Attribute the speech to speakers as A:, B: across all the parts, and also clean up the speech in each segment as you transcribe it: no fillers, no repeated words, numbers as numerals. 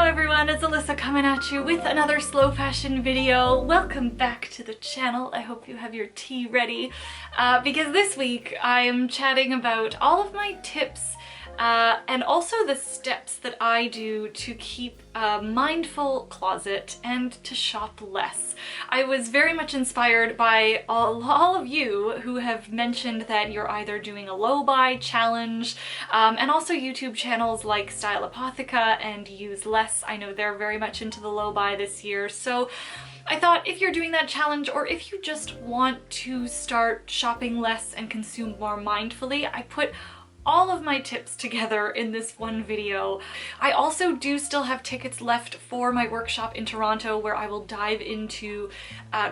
A: everyone, it's Alyssa coming at you with another slow fashion video. Welcome back to the channel. I hope you have your tea ready because this week I am chatting about all of my tips and also the steps that I do to keep a mindful closet and to shop less. I was very much inspired by all of you who have mentioned that you're either doing a low buy challenge and also YouTube channels like Style Apotheca and Use Less. I know they're very much into the low buy this year, so I thought if you're doing that challenge or if you just want to start shopping less and consume more mindfully, I put all of my tips together in this one video. I also do still have tickets left for my workshop in Toronto where I will dive into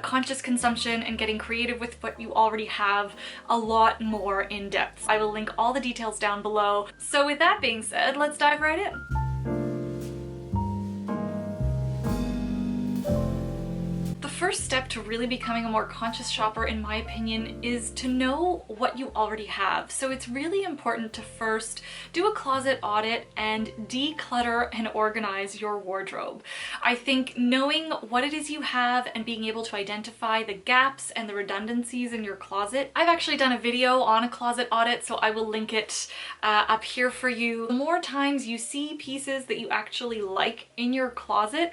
A: conscious consumption and getting creative with what you already have a lot more in depth. I will link all the details down below. So with that being said, let's dive right in. The first step to really becoming a more conscious shopper, in my opinion, is to know what you already have. So it's really important to first do a closet audit and declutter and organize your wardrobe. I think knowing what it is you have and being able to identify the gaps and the redundancies in your closet. I've actually done a video on a closet audit, so I will link it up here for you. The more times you see pieces that you actually like in your closet,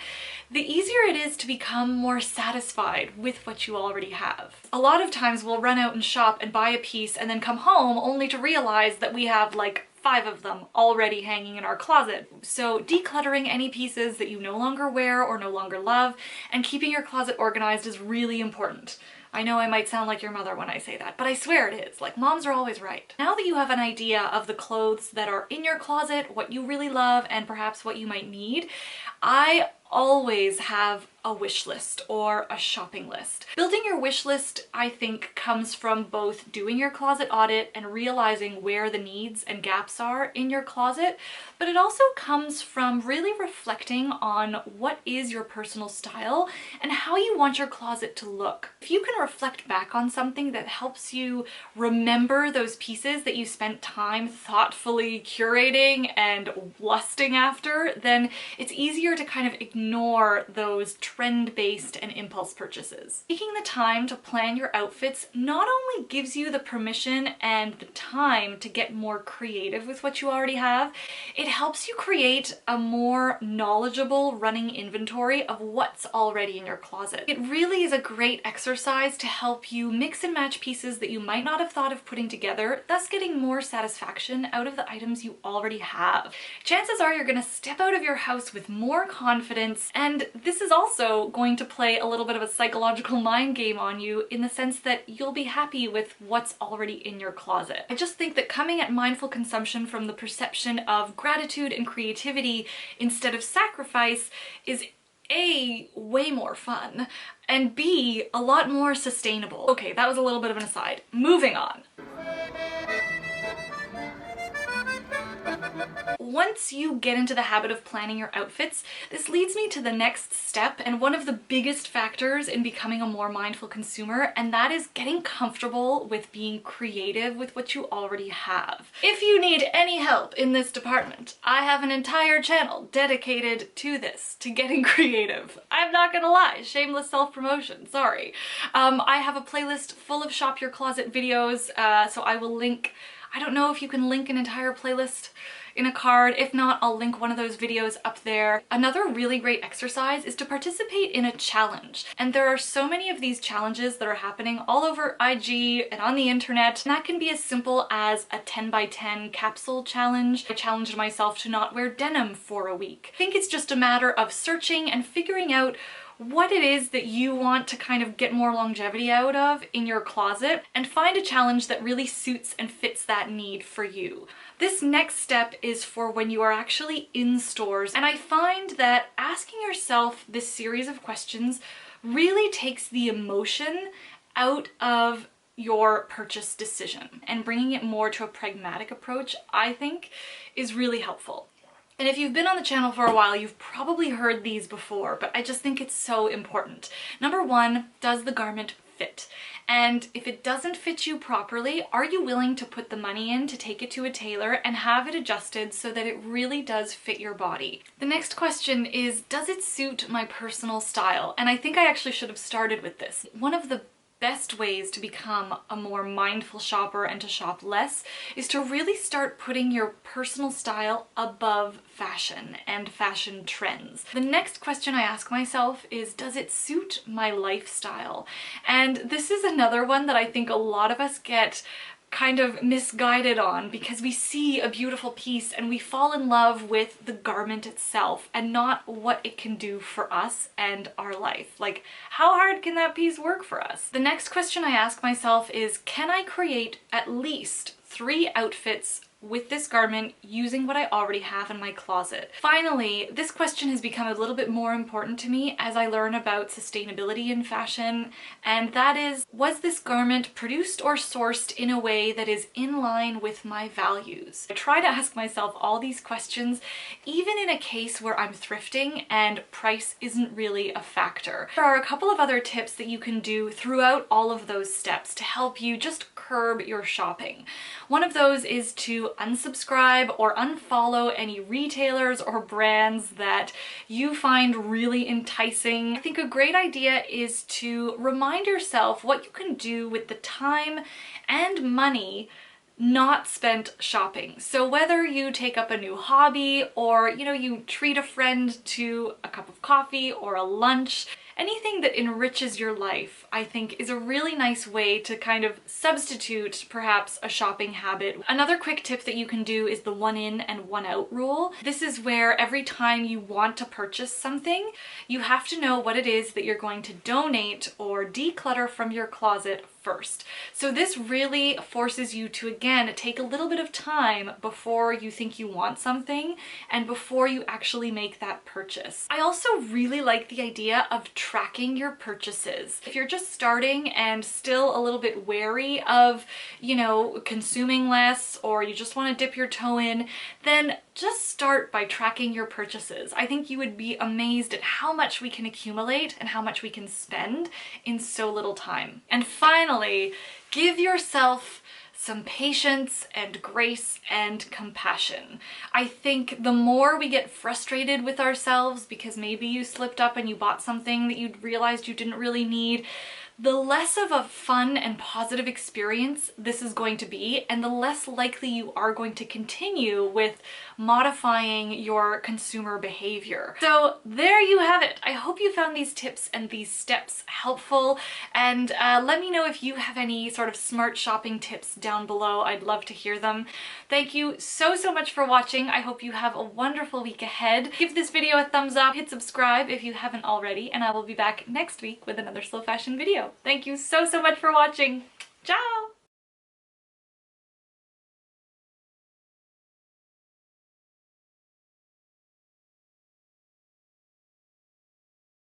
A: the easier it is to become more satisfied with what you already have. A lot of times we'll run out and shop and buy a piece and then come home only to realize that we have like 5 of them already hanging in our closet. So decluttering any pieces that you no longer wear or no longer love and keeping your closet organized is really important. I know I might sound like your mother when I say that, but I swear it is. Like, moms are always right. Now that you have an idea of the clothes that are in your closet, what you really love, and perhaps what you might need, I always have a wish list or a shopping list. Building your wish list, I think, comes from both doing your closet audit and realizing where the needs and gaps are in your closet, but it also comes from really reflecting on what is your personal style and how you want your closet to look. If you can reflect back on something that helps you remember those pieces that you spent time thoughtfully curating and lusting after, then it's easier to kind of ignore those trend-based and impulse purchases. Taking the time to plan your outfits not only gives you the permission and the time to get more creative with what you already have, it helps you create a more knowledgeable running inventory of what's already in your closet. It really is a great exercise to help you mix and match pieces that you might not have thought of putting together, thus getting more satisfaction out of the items you already have. Chances are you're going to step out of your house with more confidence, and this is also going to play a little bit of a psychological mind game on you in the sense that you'll be happy with what's already in your closet. I just think that coming at mindful consumption from the perception of gratitude and creativity instead of sacrifice is A, way more fun, and B, a lot more sustainable. Okay, that was a little bit of an aside. Moving on. Once you get into the habit of planning your outfits, this leads me to the next step and one of the biggest factors in becoming a more mindful consumer, and that is getting comfortable with being creative with what you already have. If you need any help in this department, I have an entire channel dedicated to this, to getting creative. I'm not gonna lie, shameless self-promotion, sorry. I have a playlist full of shop your closet videos, so I will link, I don't know if you can link an entire playlist in a card. If not, I'll link one of those videos up there. Another really great exercise is to participate in a challenge. And there are so many of these challenges that are happening all over IG and on the internet. And that can be as simple as a 10 by 10 capsule challenge. I challenged myself to not wear denim for a week. I think it's just a matter of searching and figuring out what it is that you want to kind of get more longevity out of in your closet and find a challenge that really suits and fits that need for you. This next step is for when you are actually in stores, and I find that asking yourself this series of questions really takes the emotion out of your purchase decision, and bringing it more to a pragmatic approach, I think, is really helpful. And if you've been on the channel for a while, you've probably heard these before, but I just think it's so important. Number one, does the garment fit? And if it doesn't fit you properly, are you willing to put the money in to take it to a tailor and have it adjusted so that it really does fit your body? The next question is, does it suit my personal style? And I think I actually should have started with this. One of the best ways to become a more mindful shopper and to shop less is to really start putting your personal style above fashion and fashion trends. The next question I ask myself is, does it suit my lifestyle? And this is another one that I think a lot of us get kind of misguided on, because we see a beautiful piece and we fall in love with the garment itself and not what it can do for us and our life. Like, how hard can that piece work for us? The next question I ask myself is, can I create at least 3 outfits with this garment using what I already have in my closet? Finally, this question has become a little bit more important to me as I learn about sustainability in fashion, and that is, was this garment produced or sourced in a way that is in line with my values? I try to ask myself all these questions, even in a case where I'm thrifting and price isn't really a factor. There are a couple of other tips that you can do throughout all of those steps to help you just curb your shopping. One of those is to unsubscribe or unfollow any retailers or brands that you find really enticing. I think a great idea is to remind yourself what you can do with the time and money not spent shopping. So whether you take up a new hobby or, you treat a friend to a cup of coffee or a lunch, anything that enriches your life, I think, is a really nice way to kind of substitute perhaps a shopping habit. Another quick tip that you can do is the 1 in and 1 out rule. This is where every time you want to purchase something, you have to know what it is that you're going to donate or declutter from your closet first. So this really forces you to, again, take a little bit of time before you think you want something and before you actually make that purchase. I also really like the idea of tracking your purchases. If you're just starting and still a little bit wary of, consuming less, or you just want to dip your toe in, then just start by tracking your purchases. I think you would be amazed at how much we can accumulate and how much we can spend in so little time. And finally, give yourself some patience and grace and compassion. I think the more we get frustrated with ourselves because maybe you slipped up and you bought something that you realized you didn't really need, the less of a fun and positive experience this is going to be, and the less likely you are going to continue with modifying your consumer behavior. So there you have it. I hope you found these tips and these steps helpful, and let me know if you have any sort of smart shopping tips down below. I'd love to hear them. Thank you so much for watching. I hope you have a wonderful week ahead. Give this video a thumbs up, hit subscribe if you haven't already, and I will be back next week with another slow fashion video. Thank you so much for watching. Ciao!